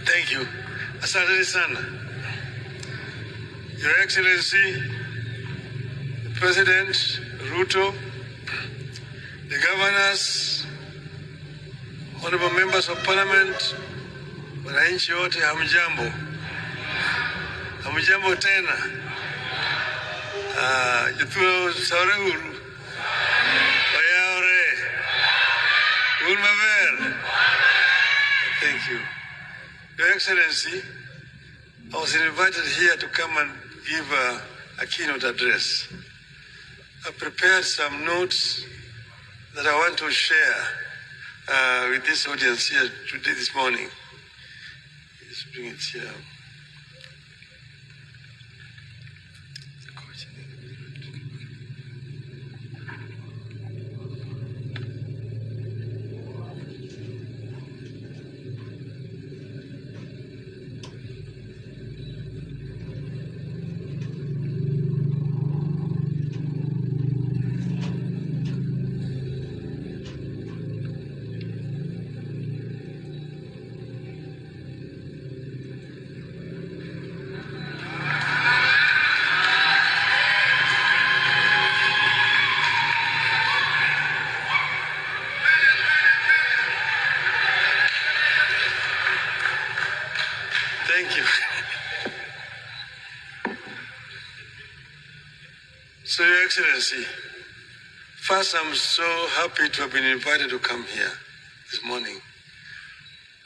Thank you. Asante sana. Your Excellency, the President Ruto, the governors, honorable members of parliament, wananchi wote hamjambo. Hamjambo tena. Jituo saurehuru. Oyaore. Ulmaver. Thank you. Your Excellency, I was invited here to come and give a keynote address. I prepared some notes that I want to share with this audience here today, this morning. Let's bring it here. Thank you. So, Your Excellency, first I'm so happy to have been invited to come here this morning.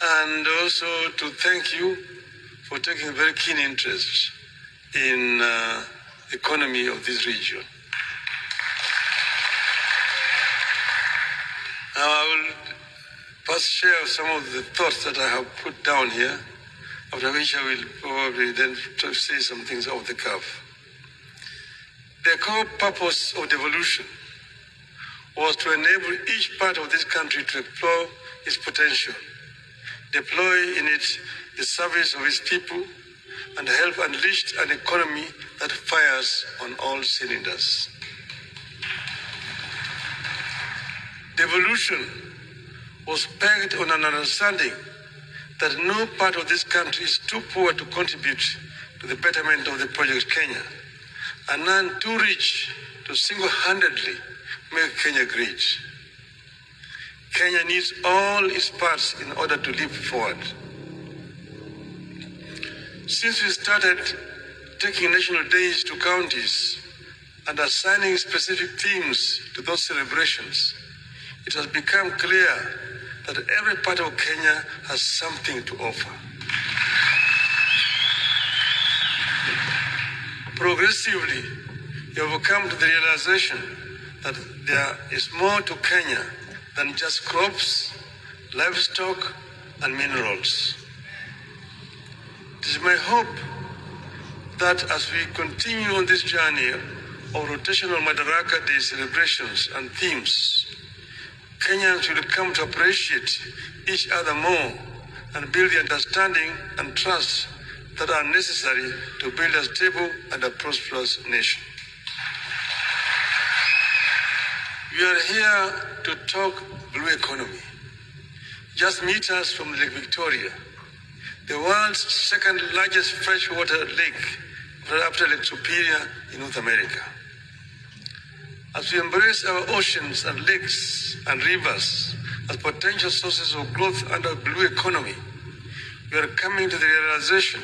And also to thank you for taking a very keen interest in the economy of this region. Now I will first share some of the thoughts that I have put down here, after which I will probably then say some things off the cuff. The core purpose of devolution was to enable each part of this country to explore its potential, deploy in it the service of its people, and help unleash an economy that fires on all cylinders. Devolution was pegged on an understanding that no part of this country is too poor to contribute to the betterment of the Project Kenya, and none too rich to single-handedly make Kenya great. Kenya needs all its parts in order to leap forward. Since we started taking national days to counties and assigning specific themes to those celebrations, it has become clear that every part of Kenya has something to offer. Progressively, you have come to the realization that there is more to Kenya than just crops, livestock, and minerals. It is my hope that as we continue on this journey of rotational Madaraka Day celebrations and themes, Kenyans will come to appreciate each other more and build the understanding and trust that are necessary to build a stable and a prosperous nation. We are here to talk blue economy. Just meters from Lake Victoria, the world's second largest freshwater lake after Lake Superior in North America. As we embrace our oceans and lakes and rivers as potential sources of growth under blue economy, we are coming to the realization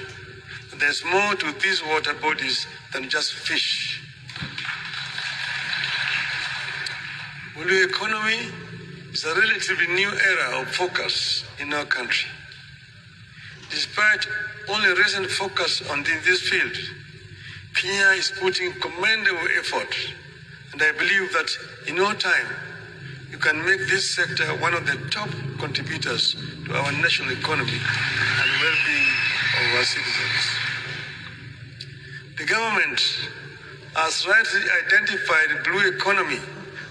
that there's more to these water bodies than just fish. Blue economy is a relatively new era of focus in our country. Despite only recent focus on this field, Kenya is putting commendable effort, and I believe that in no time, you can make this sector one of the top contributors to our national economy and well-being of our citizens. The government has rightly identified blue economy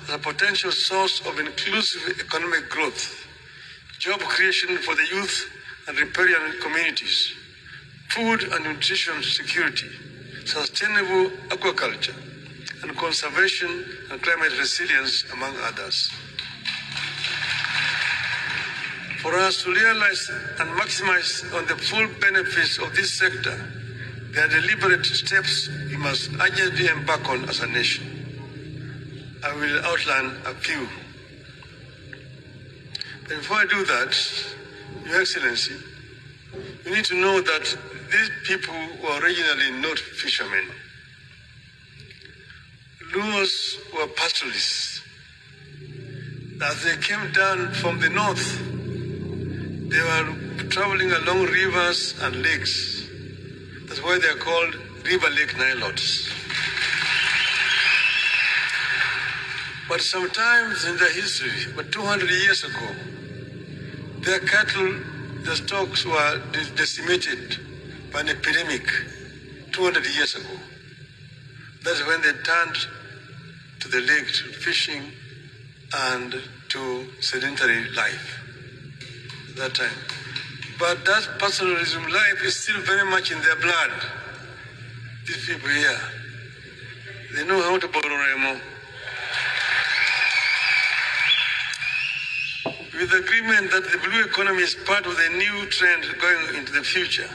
as a potential source of inclusive economic growth, job creation for the youth and riparian communities, food and nutrition security, sustainable aquaculture, and conservation and climate resilience, among others. For us to realize and maximize on the full benefits of this sector, there are deliberate steps we must urgently embark on as a nation. I will outline a few. But before I do that, Your Excellency, you need to know that these people were originally not fishermen. Luos were pastoralists. As they came down from the north, they were traveling along rivers and lakes. That's why they are called river lake Nilotes. But sometimes in their history, about 200 years ago, their cattle, the stocks were decimated by an epidemic 200 years ago. That's when they turned to the lake, to fishing and to sedentary life at that time. But that pastoralism life is still very much in their blood. These people here, they know how to borrow remo. With the agreement that the blue economy is part of the new trend going into the future,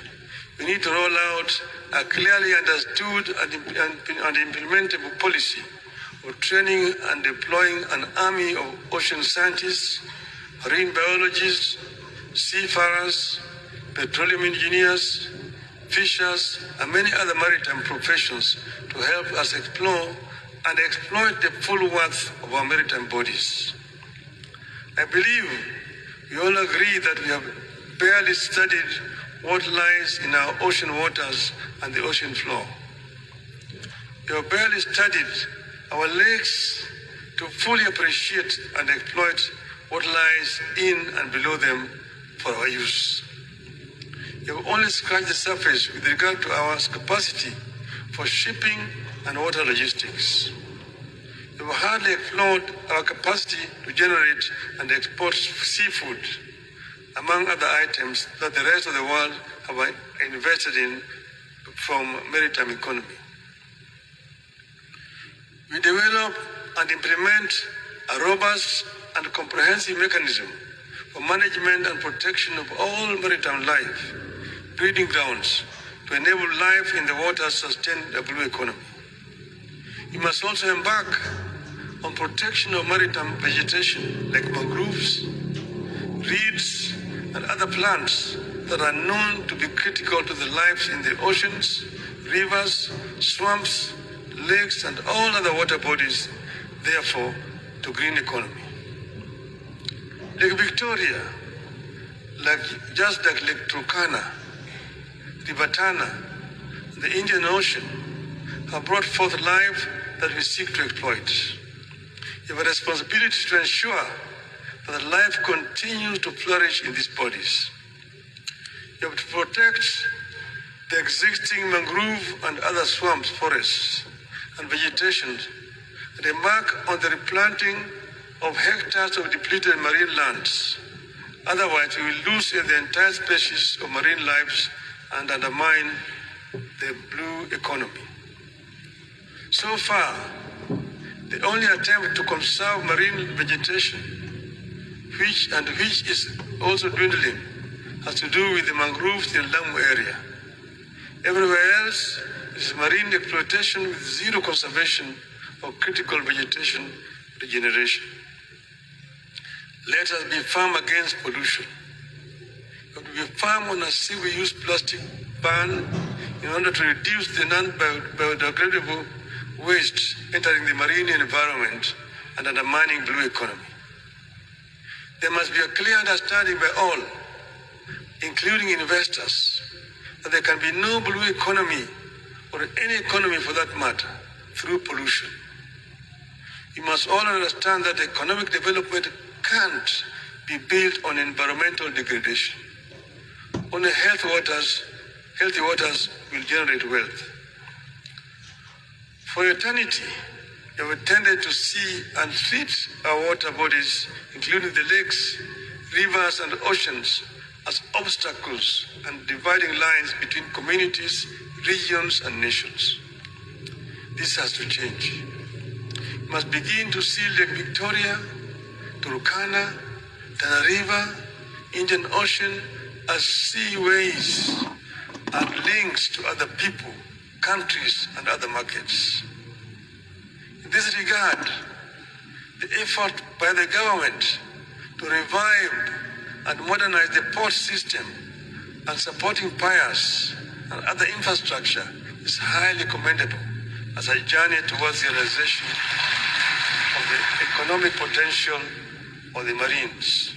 we need to roll out a clearly understood and implementable policy of training and deploying an army of ocean scientists, marine biologists, seafarers, petroleum engineers, fishers, and many other maritime professions to help us explore and exploit the full worth of our maritime bodies. I believe we all agree that we have barely studied what lies in our ocean waters and the ocean floor. We have barely studied our lakes to fully appreciate and exploit what lies in and below them for our use. We have only scratched the surface with regard to our capacity for shipping and water logistics. We have hardly explored our capacity to generate and export seafood, among other items that the rest of the world have invested in from maritime economy. We develop and implement a robust and comprehensive mechanism for management and protection of all maritime life, breeding grounds, to enable life in the waters sustain a blue economy. We must also embark on protection of maritime vegetation like mangroves, reeds, and other plants that are known to be critical to the lives in the oceans, rivers, swamps, lakes, and all other water bodies, therefore, to green economy. Lake Victoria, just like Lake Turkana, River Tana, the Indian Ocean, have brought forth life that we seek to exploit. We have a responsibility to ensure that life continues to flourish in these bodies. We have to protect the existing mangrove and other swamps, forests, and vegetation, and embark on the replanting of hectares of depleted marine lands. Otherwise, we will lose the entire species of marine lives and undermine the blue economy. So far, the only attempt to conserve marine vegetation, which is also dwindling, has to do with the mangroves in the Lamu area. Everywhere else is marine exploitation with zero conservation of critical vegetation regeneration. Let us be firm against pollution. We have to be firm on a single-use plastic ban in order to reduce the non-biodegradable waste entering the marine environment and undermining blue economy. There must be a clear understanding by all, including investors, that there can be no blue economy or any economy for that matter through pollution. We must all understand that economic development can't be built on environmental degradation. Only healthy waters will generate wealth. For eternity, we have tended to see and treat our water bodies, including the lakes, rivers, and oceans, as obstacles and dividing lines between communities, regions, and nations. This has to change. We must begin to see Lake Victoria, Turkana, Tana River, Indian Ocean as seaways and links to other people, countries, and other markets. In this regard, the effort by the government to revive and modernize the port system and supporting piers and other infrastructure is highly commendable as a journey towards the realization of the economic potential of the Marines.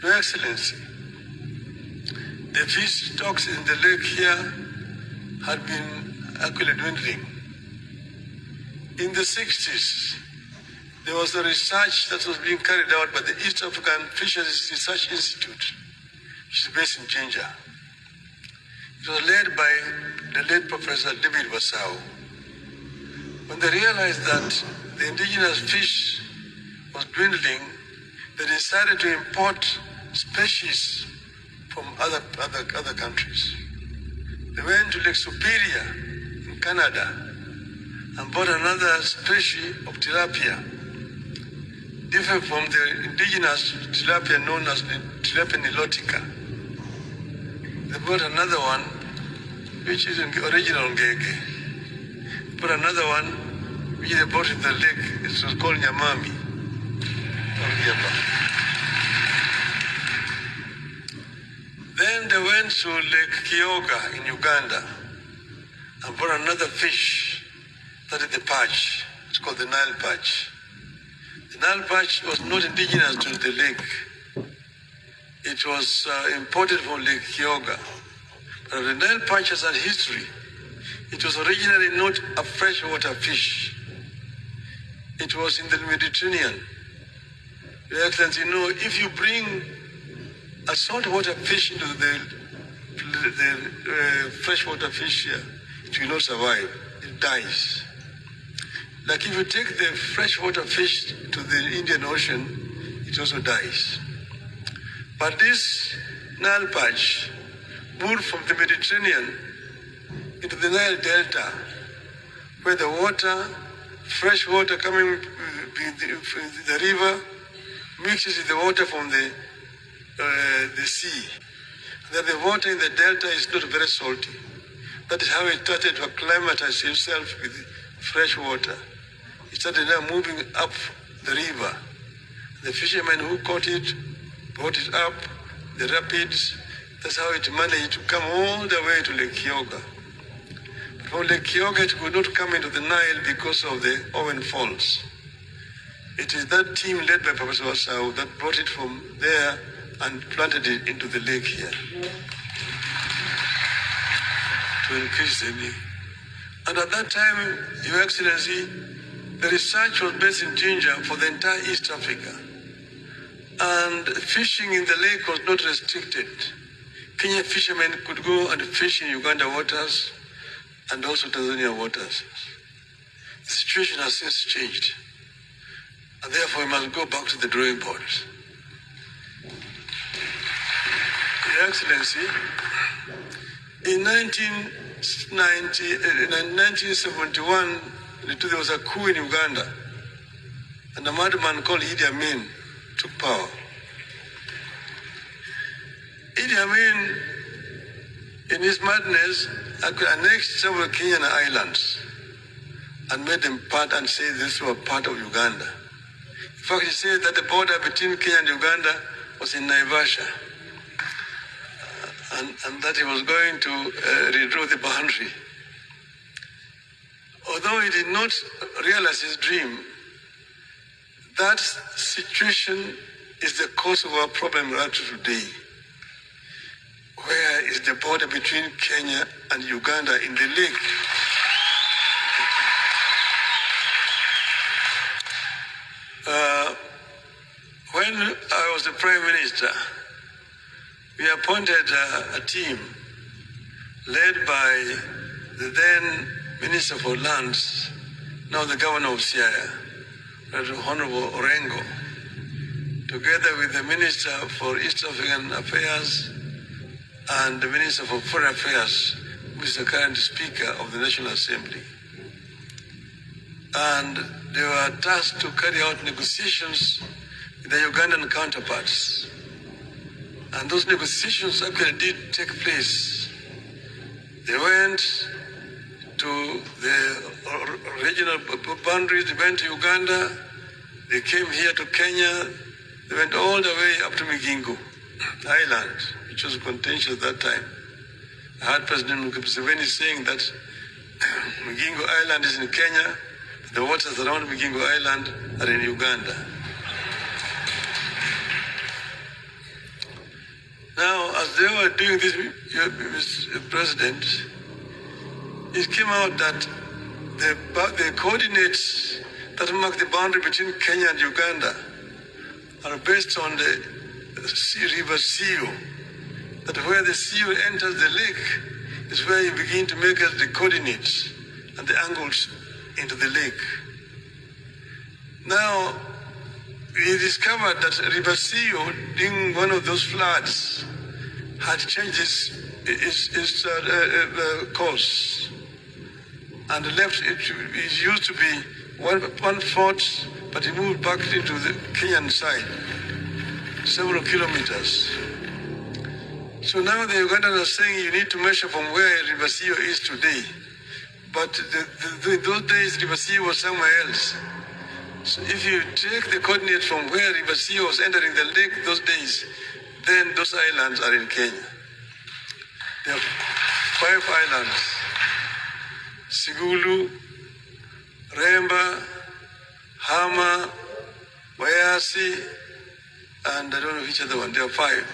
Your Excellency, the fish stocks in the lake here had been actually dwindling. In the 60s, there was a research that was being carried out by the East African Fisheries Research Institute, which is based in Jinja. It was led by the late Professor David Wasau. When they realized that the indigenous fish was dwindling, they decided to import species from other countries. They went to Lake Superior in Canada and bought another species of tilapia, different from the indigenous tilapia known as tilapia nilotica. They bought another one, which is original ngege. They bought another one, which they bought in the lake. It was called nyamami. Then they went to Lake Kyoga in Uganda and bought another fish, that is the perch. It's called the Nile perch. The Nile perch was not indigenous to the lake. It was imported from Lake Kyoga. But the Nile perch has a history. It was originally not a freshwater fish. It was in the Mediterranean. Your Excellency, you know, if you bring a saltwater fish into the freshwater fish here, it will not survive. It dies. Like if you take the freshwater fish to the Indian Ocean, it also dies. But this Nile perch moved from the Mediterranean into the Nile Delta, where the water, fresh water coming from the river, mixes with the water from the sea. That the water in the delta is not very salty. That is how it started to acclimatize itself with fresh water. It started now moving up the river. The fishermen who caught it, brought it up, the rapids. That's how it managed to come all the way to Lake Kyoga. But from Lake Kyoga, it could not come into the Nile because of the Owen Falls. It is that team led by Professor Wasau that brought it from there and planted it into the lake here to increase the need. And at that time, Your Excellency, the research was based in Jinja for the entire East Africa. And fishing in the lake was not restricted. Kenyan fishermen could go and fish in Uganda waters and also Tanzania waters. The situation has since changed. And therefore, we must go back to the drawing board. Your Excellency, in 1971, there was a coup in Uganda, and a madman called Idi Amin took power. Idi Amin, in his madness, annexed several Kenyan islands and made them part and said this were part of Uganda. In fact, he said that the border between Kenya and Uganda was in Naivasha, and that he was going to redraw the boundary. Although he did not realize his dream, that situation is the cause of our problem right today. Where is the border between Kenya and Uganda in the lake? When I was the Prime Minister, we appointed a team led by the then Minister for Lands, now the Governor of Siaya, Honorable Orengo, together with the Minister for East African Affairs and the Minister for Foreign Affairs, who is the current Speaker of the National Assembly. And they were tasked to carry out negotiations with the Ugandan counterparts And those negotiations actually did take place. They went to the regional boundaries, they went to Uganda, they came here to Kenya, they went all the way up to Migingo Island, which was contentious at that time. I heard President Museveni saying that Migingo Island is in Kenya, the waters around Migingo Island are in Uganda. Now, as they were doing this, Mr. President, it came out that the coordinates that mark the boundary between Kenya and Uganda are based on the river Sio. That where the Sio enters the lake is where you begin to make the coordinates and the angles into the lake. Now, we discovered that River Sio, during one of those floods, had changed its course and left it. It used to be one foot, but it moved back into the Kenyan side, several kilometers. So now the Ugandans are saying you need to measure from where River Sio is today. But those days, River Sio was somewhere else. So if you take the coordinates from where River Sio was entering the lake those days, then those islands are in Kenya. There are 5 islands: Sigulu, Remba, Hama, Bayasi, and I don't know which other one. There are 5.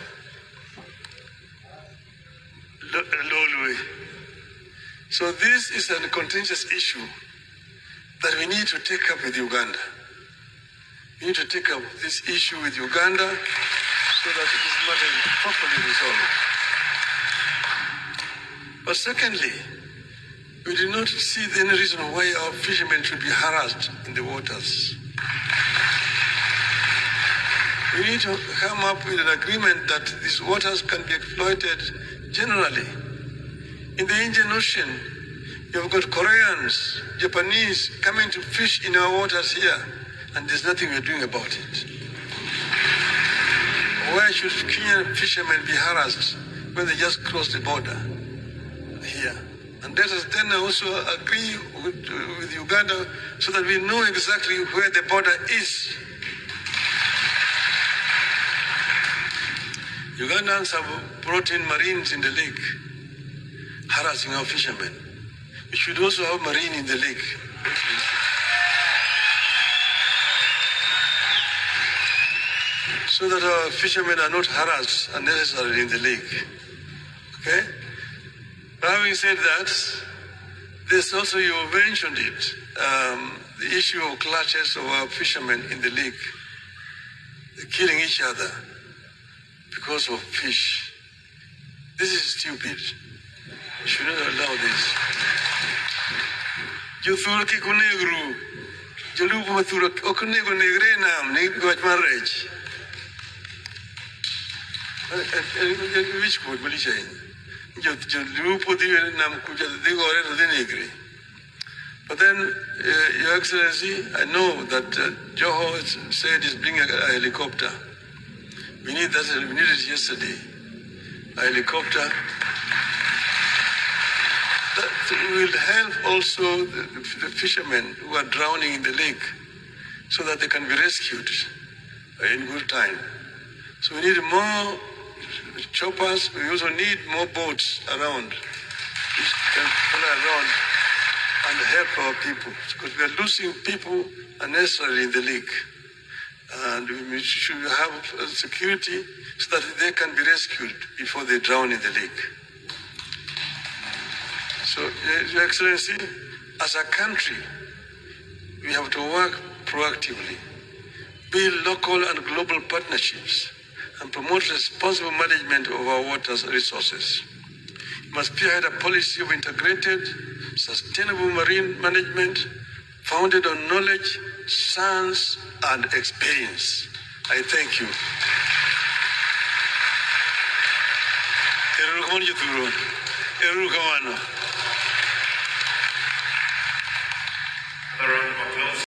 Lolwe. So this is a contentious issue that we need to take up with Uganda. We need to take up this issue with Uganda so that this matter is properly resolved. But secondly, we do not see any reason why our fishermen should be harassed in the waters. We need to come up with an agreement that these waters can be exploited generally. In the Indian Ocean, you've got Koreans, Japanese coming to fish in our waters here, and there's nothing we're doing about it. Why should Kenyan fishermen be harassed when they just cross the border here? And let us then also agree with Uganda so that we know exactly where the border is. Ugandans have brought in Marines in the lake, harassing our fishermen. We should also have Marine in the lake. So that our fishermen are not harassed unnecessarily in the lake. Okay? Having said that, there's also, you mentioned it, the issue of clashes of our fishermen in the lake. They're killing each other because of fish. This is stupid. You should not allow this. You thura ki kunegru. Jalu ko thura okunegru negre nam ni gwaj marriage. Which could Malaysia? Jalu po di nam kuja di gore to the negre. But then, Your Excellency, I know that Joho said he's bringing a helicopter. We need that. We needed it yesterday. A helicopter that will help also the fishermen who are drowning in the lake, so that they can be rescued in good time. So we need more choppers. We also need more boats around, which can follow around and help our people, because we are losing people unnecessarily in the lake. And we should have security so that they can be rescued before they drown in the lake. So, Your Excellency, as a country, we have to work proactively, build local and global partnerships, and promote responsible management of our water resources. We must spearhead a policy of integrated, sustainable marine management founded on knowledge, science, and experience. I thank you. Eru kamano.